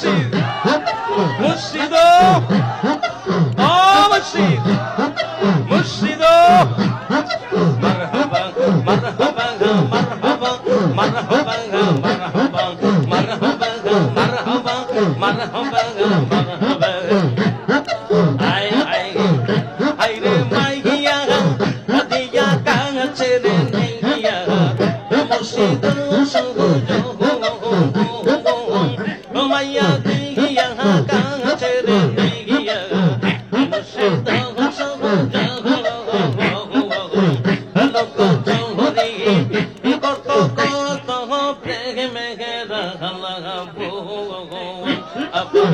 মুর্শিদ মুর্শিদ ও মুর্শিদ মুর্শিদ মারহাবা মারহাবা মারহাবা মারহাবা মারহাবা মারহাবা মারহাবা মারহাবা মারহাবা আয় আয় আয় রে মাইয়া দিয়া কাছে রে মাইয়া মুর্শিদ সুজ মাইয়া দিয়া কাছে রে মাইয়া মুর্শিদ সুজ লোক চৌরি কত কত প্রেমে রাখলা আপন